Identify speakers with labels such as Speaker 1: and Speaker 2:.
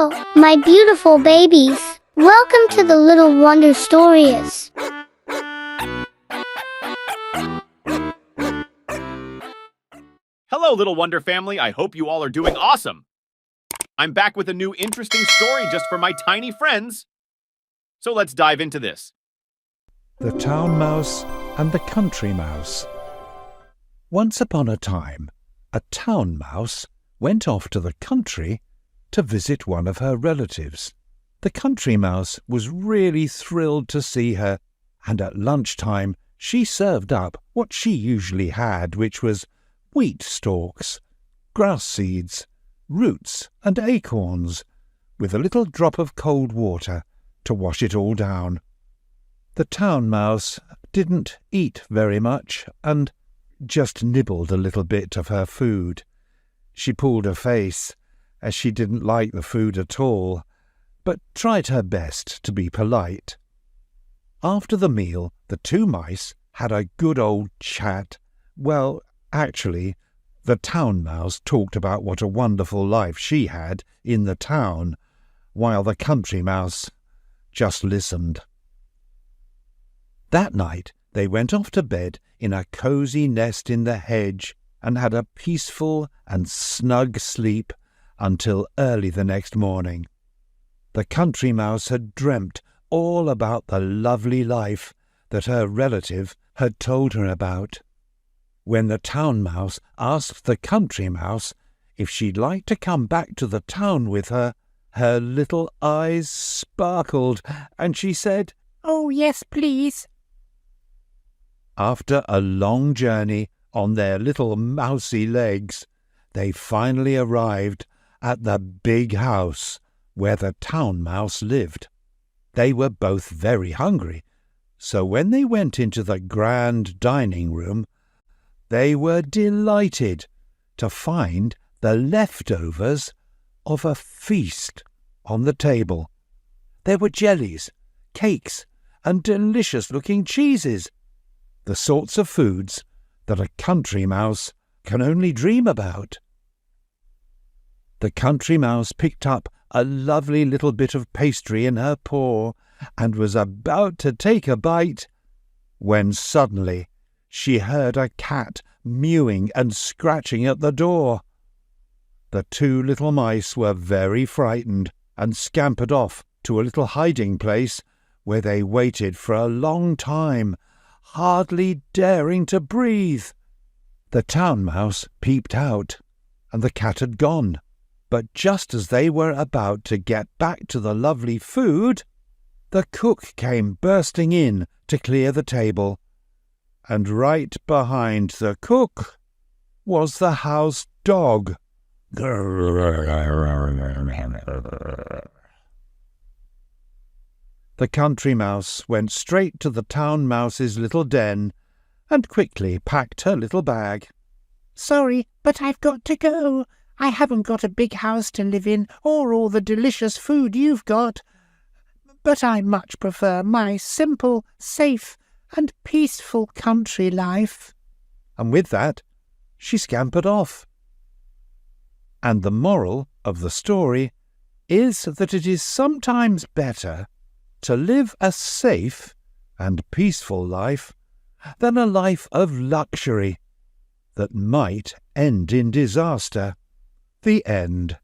Speaker 1: Hello, my beautiful babies. Welcome to the Little Wonder Stories.
Speaker 2: Hello, Little Wonder family. I hope you all are doing awesome. I'm back with a new interesting story just for my tiny friends. So let's dive into this.
Speaker 3: The Town Mouse and the Country Mouse. Once upon a time, a town mouse went off to the country to visit one of her relatives. The country mouse was really thrilled to see her, and at lunchtime she served up what she usually had, which was wheat stalks, grass seeds, roots and acorns, with a little drop of cold water to wash it all down. The town mouse didn't eat very much and just nibbled a little bit of her food. She pulled her face, as she didn't like the food at all, but tried her best to be polite. After the meal, the two mice had a good old chat. Well, actually, the town mouse talked about what a wonderful life she had in the town, while the country mouse just listened. That night they went off to bed in a cosy nest in the hedge and had a peaceful and snug sleep until early the next morning. The country mouse had dreamt all about the lovely life that her relative had told her about. When the town mouse asked the country mouse if she'd like to come back to the town with her, her little eyes sparkled, and she said,
Speaker 4: "Oh, yes, please."
Speaker 3: After a long journey on their little mousy legs, they finally arrived at the big house where the town mouse lived. They were both very hungry, so when they went into the grand dining room, they were delighted to find the leftovers of a feast on the table. There were jellies, cakes, and delicious-looking cheeses, the sorts of foods that a country mouse can only dream about. The country mouse picked up a lovely little bit of pastry in her paw and was about to take a bite when suddenly she heard a cat mewing and scratching at the door. The two little mice were very frightened and scampered off to a little hiding place where they waited for a long time, hardly daring to breathe. The town mouse peeped out, and the cat had gone. But just as they were about to get back to the lovely food, the cook came bursting in to clear the table, and right behind the cook was the house dog. The country mouse went straight to the town mouse's little den and quickly packed her little bag.
Speaker 4: "Sorry, but I've got to go. I haven't got a big house to live in or all the delicious food you've got. But I much prefer my simple, safe, and peaceful country life."
Speaker 3: And with that, she scampered off. And the moral of the story is that it is sometimes better to live a safe and peaceful life than a life of luxury that might end in disaster. The end.